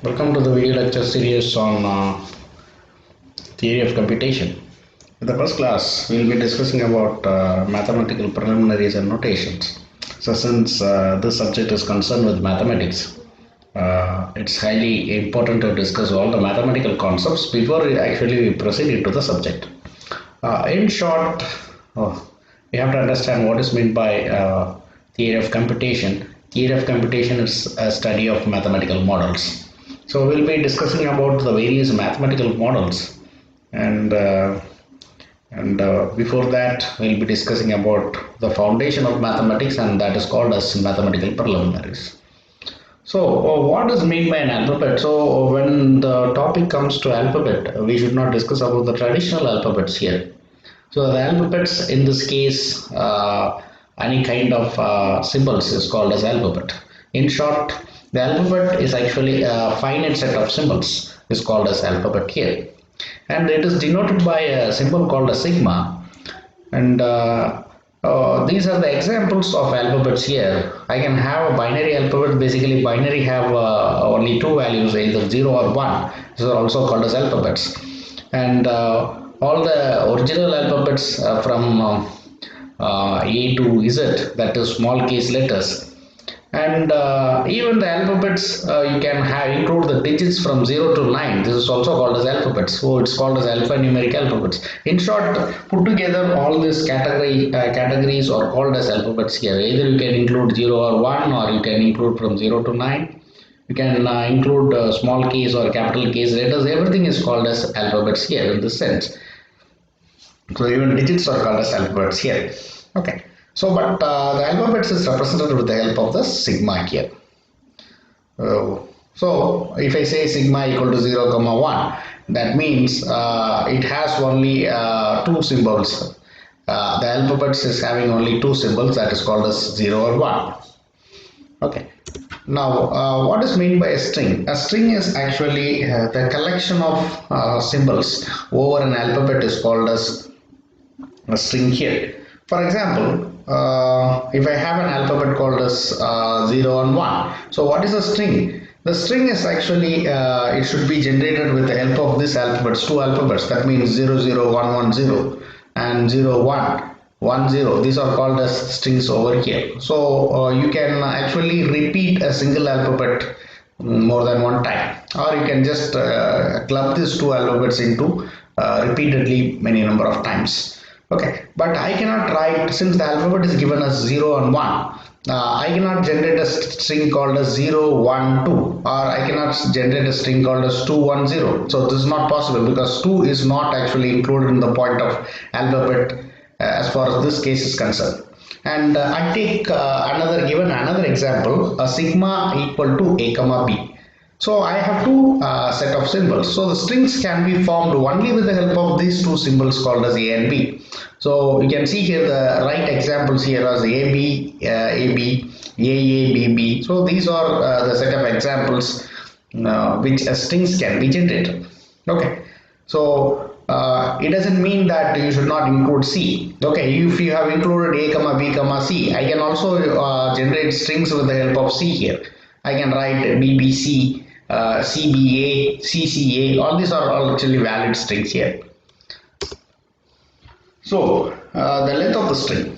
Welcome to the video lecture series on Theory of Computation. In the first class, we will be discussing about mathematical preliminaries and notations. So since this subject is concerned with mathematics, it's highly important to discuss all the mathematical concepts before we actually proceed into the subject. In short, we have to understand what is meant by theory of computation. Theory of computation is a study of mathematical models. So we'll be discussing about the various mathematical models, and before that we'll be discussing about the foundation of mathematics, and that is called as mathematical preliminaries. So what is meant by an alphabet? So when the topic comes to alphabet, we should not discuss about the traditional alphabets here. So the alphabets in this case, any kind of symbols is called as alphabet. In short, the alphabet is actually a finite set of symbols is called as alphabet here, and it is denoted by a symbol called a sigma. And these are the examples of alphabets here. I can have a binary alphabet. Basically, binary have only two values, either 0 or 1. These are also called as alphabets. And all the original alphabets from A to Z, that is small case letters, and even the alphabets you can have include the digits from 0 to 9. This is also called as alphabets, so it's called as alphanumeric alphabets. In short, put together all these categories are called as alphabets here. Either you can include 0 or 1, or you can include from 0 to 9. You can include small case or capital case letters. Everything is called as alphabets here in this sense. So even digits are called as alphabets here. Okay. So, but the alphabets is represented with the help of the sigma here. So, if I say sigma equal to 0, 1, that means it has only two symbols. The alphabets is having only two symbols, that is called as 0 or 1. Okay. Now, what is meant by a string? A string is actually the collection of symbols over an alphabet is called as a string here. For example, if I have an alphabet called as 0 and 1, so what is a string? The string is actually, it should be generated with the help of this alphabets, two alphabets, that means 0, 0, 1, 1, 0 and 0, 1, 1, 0. These are called as strings over here. So you can actually repeat a single alphabet more than one time, or you can just club these two alphabets into repeatedly many number of times. Okay, but I cannot write, since the alphabet is given as 0 and 1, I cannot generate a string called as 0, 1, 2, or I cannot generate a string called as 2, 1, 0. So this is not possible because 2 is not actually included in the point of alphabet as far as this case is concerned. And I take another example, a sigma equal to a comma b. So I have two set of symbols. So the strings can be formed only with the help of these two symbols called as A and B. So you can see here the right examples here as AB, AB, AA, BB. So these are the set of examples which strings can be generated. Okay. So it doesn't mean that you should not include C. Okay, if you have included A, B, C, I can also generate strings with the help of C here. I can write BBC, CBA, CCA, all these are actually valid strings here. So the length of the string,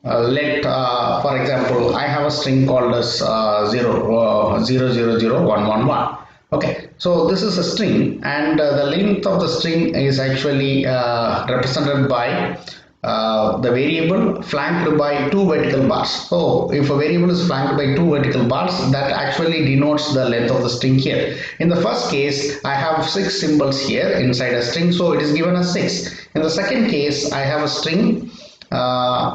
for example, I have a string called as 0, 0, 1, 1, 1. Okay, so this is a string, and the length of the string is actually represented by the variable flanked by two vertical bars. So if a variable is flanked by two vertical bars, that actually denotes the length of the string here. In the first case, I have 6 symbols here inside a string, so it is given as 6. In the second case, I have a string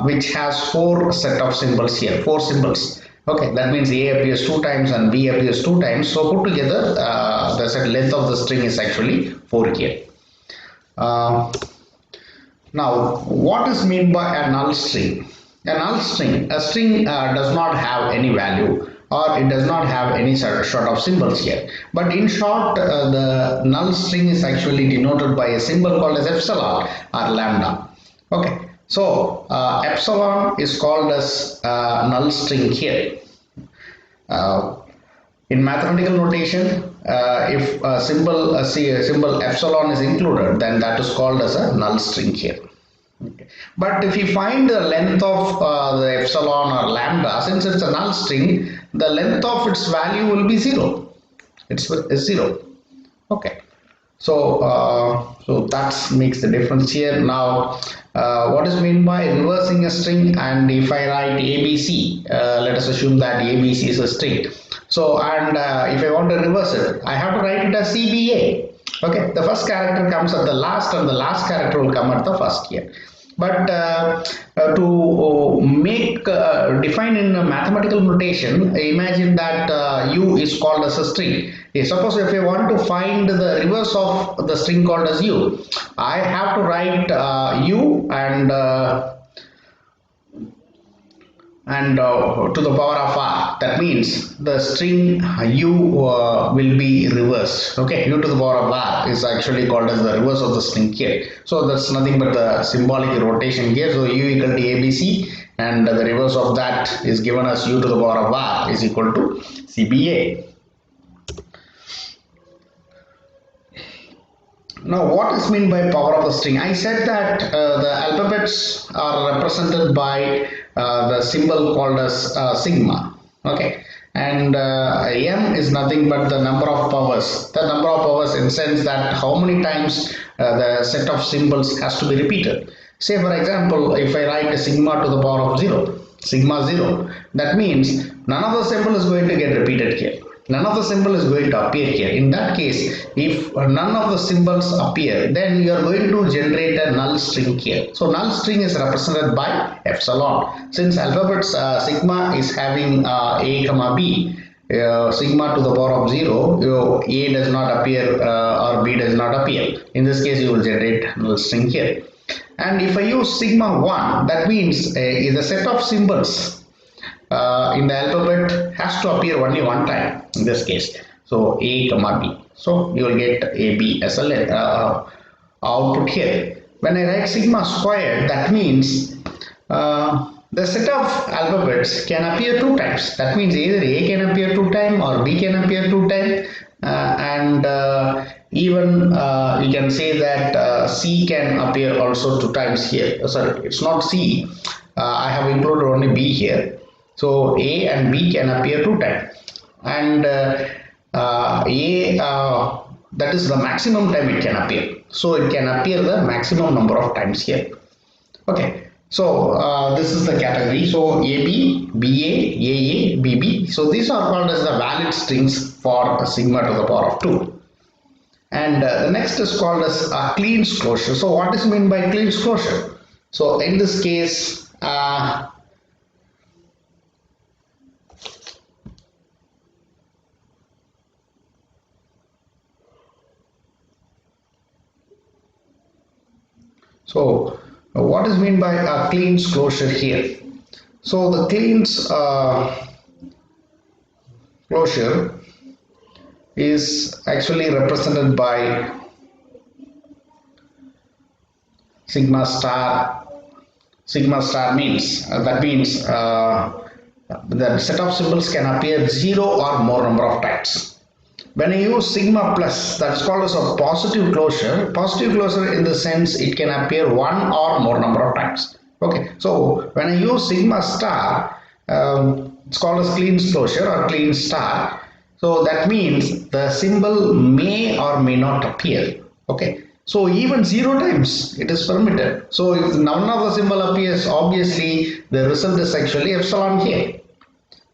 which has 4 set of symbols here, 4 symbols. Okay, that means A appears 2 times and B appears 2 times. So put together, the set length of the string is actually 4 here. Now, what is meant by a null string? A string does not have any value, or it does not have any sort of symbols here. But in short, the null string is actually denoted by a symbol called as epsilon or lambda. Okay, so epsilon is called as null string here. In mathematical notation, if a symbol epsilon is included, then that is called as a null string here. Okay. But if you find the length of the epsilon or lambda, since it's a null string, the length of its value will be 0. It's 0. Okay. So that makes the difference here. Now, what is meant by reversing a string? And if I write ABC, let us assume that ABC is a string. So, and if I want to reverse it, I have to write it as CBA. Okay, the first character comes at the last, and the last character will come at the first here. But to make define in a mathematical notation, imagine that u is called as a string. Suppose if I want to find the reverse of the string called as u, I have to write u and to the power of r. That means the string u will be reversed. Okay, u to the power of r is actually called as the reverse of the string here. So that's nothing but the symbolic rotation here. So u equal to abc, and the reverse of that is given as u to the power of r is equal to cba. Now, what is meant by power of the string? I said that the alphabets are represented by the symbol called as sigma. Okay, and m is nothing but the number of powers. The number of powers in the sense that how many times the set of symbols has to be repeated. Say for example, if I write a sigma to the power of 0, sigma 0, that means none of the symbol is going to get repeated here. None of the symbol is going to appear here. In that case, if none of the symbols appear, then you are going to generate a null string here. So null string is represented by epsilon. Since alphabets sigma is having a comma b, sigma to the power of 0, a does not appear or b does not appear. In this case, you will generate null string here. And if I use sigma 1, that means the set of symbols in the alphabet has to appear only one time in this case. So a comma b. So you will get a b as a output here. When I write sigma squared, that means the set of alphabets can appear 2 times. That means either a can appear 2 times or b can appear 2 times, and even we can say that c can appear also 2 times here. Sorry, it's not c. I have included only b here. So a and b can appear 2 times, and that is the maximum time it can appear. So it can appear the maximum number of times here. Okay, so this is the category. So AB, BA, AA, BB. So these are called as the valid strings for sigma to the power of 2. And the next is called as a clean closure. So what is meant by clean closure? So in this case, so what is meant by a clean closure here? So the clean closure is actually represented by sigma star. Sigma star means that means the set of symbols can appear 0 or more number of times. When I use sigma plus, that's called as a positive closure. Positive closure in the sense it can appear 1 or more number of times. Okay, so when I use sigma star, it's called as clean closure or clean star. So that means the symbol may or may not appear. Okay, so even 0 times it is permitted. So if none of the symbol appears, obviously the result is actually epsilon here.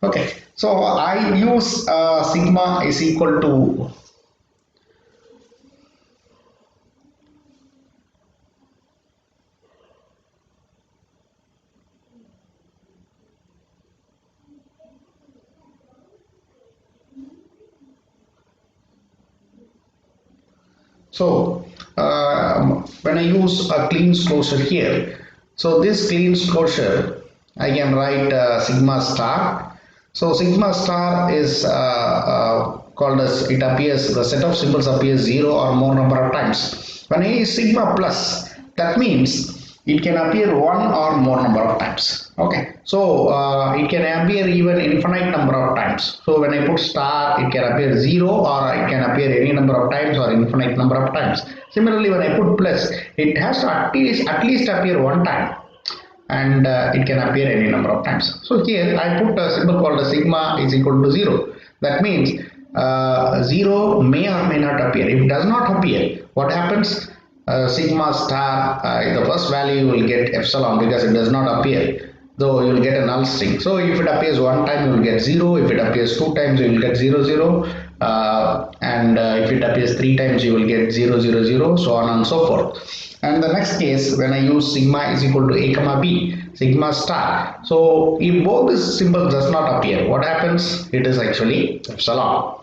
Okay, so I use sigma is equal to when I use a clean closure here, so this clean closure I can write sigma star. So sigma star is called as it appears, the set of symbols appears 0 or more number of times. When I use sigma plus, that means it can appear one or more number of times. Okay, so it can appear even infinite number of times. So when I put star, it can appear 0, or it can appear any number of times or infinite number of times. Similarly, when I put plus, it has to at least appear one time, and it can appear any number of times. So here I put a symbol called a sigma is equal to 0. That means 0 may or may not appear. If it does not appear, what happens? Sigma star, the first value you will get epsilon because it does not appear, though you will get a null string. So if it appears one time, you will get 0. If it appears two times, you will get 0 0, and if it appears three times, you will get 0 0 0, so on and so forth. And the next case, when I use sigma is equal to a comma b, sigma star. So if both this symbol does not appear, what happens? It is actually epsilon.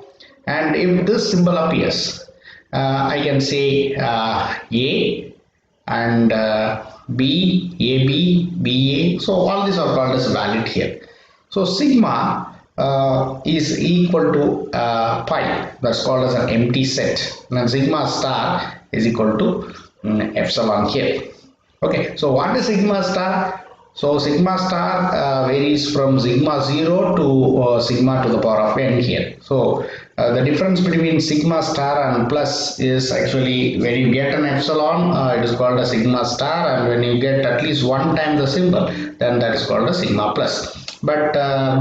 And if this symbol appears, I can say A and B, AB, BA. So all these are called as valid here. So sigma is equal to pi. That's called as an empty set. And sigma star is equal to epsilon here. Okay. So what is sigma star? So sigma star varies from sigma 0 to sigma to the power of n here. So the difference between sigma star and plus is actually when you get an epsilon, it is called a sigma star, and when you get at least one time the symbol, then that is called a sigma plus. But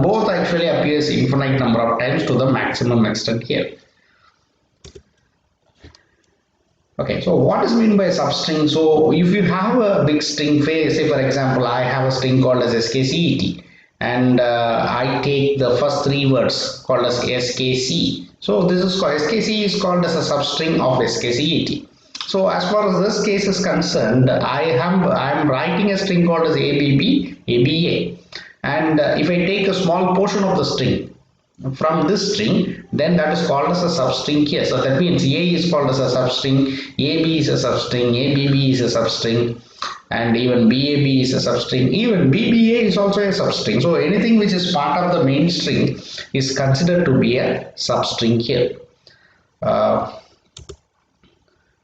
both actually appears infinite number of times to the maximum extent here. Okay, so what is meant by a substring? So if you have a big string, say for example, I have a string called as skcet, and I take the first three words called as skc. So this is called skc is called as a substring of skcet. So as far as this case is concerned, I am writing a string called as ABB, ABA, and if I take a small portion of the string from this string, then that is called as a substring here. So that means A is called as a substring, AB is a substring, ABB is a substring, and even BAB is a substring, even BBA is also a substring. So anything which is part of the main string is considered to be a substring here.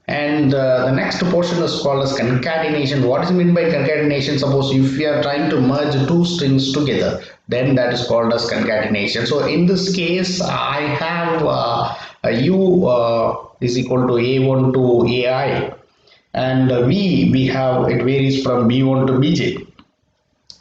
And the next portion is called as concatenation. What is meant by concatenation? Suppose if you are trying to merge two strings together, then that is called as concatenation. So in this case, I have U is equal to A1 to AI, and we have, it varies from B1 to BJ.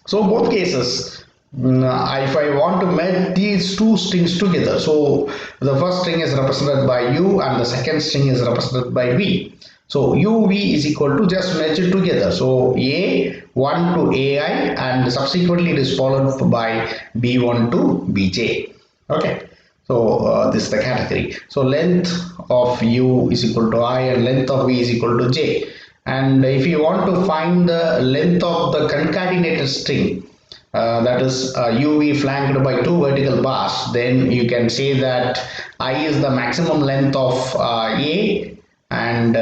So both cases, if I want to merge these two strings together, so the first string is represented by U and the second string is represented by V. So UV is equal to, just merge it together. So A1 to AI, and subsequently it is followed by B1 to BJ. Okay. So this is the category. So length of U is equal to I and length of V is equal to J. And if you want to find the length of the concatenated string, that is UV flanked by two vertical bars, then you can say that I is the maximum length of A, and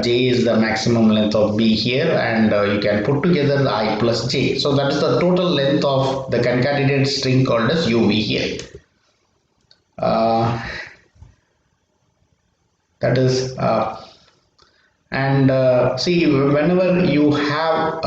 J is the maximum length of B here, and you can put together the I plus J. So that is the total length of the concatenated string called as UV here. That is see, whenever you have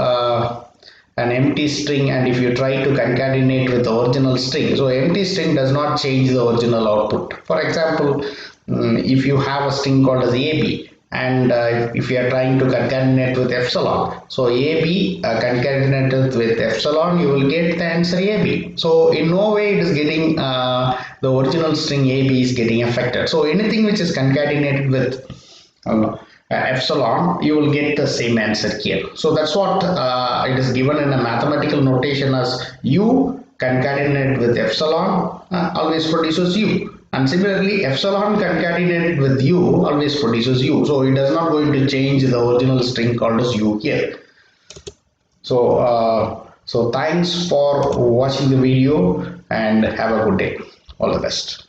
an empty string, and if you try to concatenate with the original string, so empty string does not change the original output. For example, if you have a string called as AB, and if you are trying to concatenate with epsilon, so AB concatenated with epsilon, you will get the answer AB. So in no way it is getting the original string AB is getting affected. So anything which is concatenated with epsilon, you will get the same answer here. So that's what it is given in a mathematical notation as U concatenated with epsilon always produces U, and similarly epsilon concatenated with U always produces U. So it does not going to change the original string called as U here. So so thanks for watching the video, and have a good day. All the best.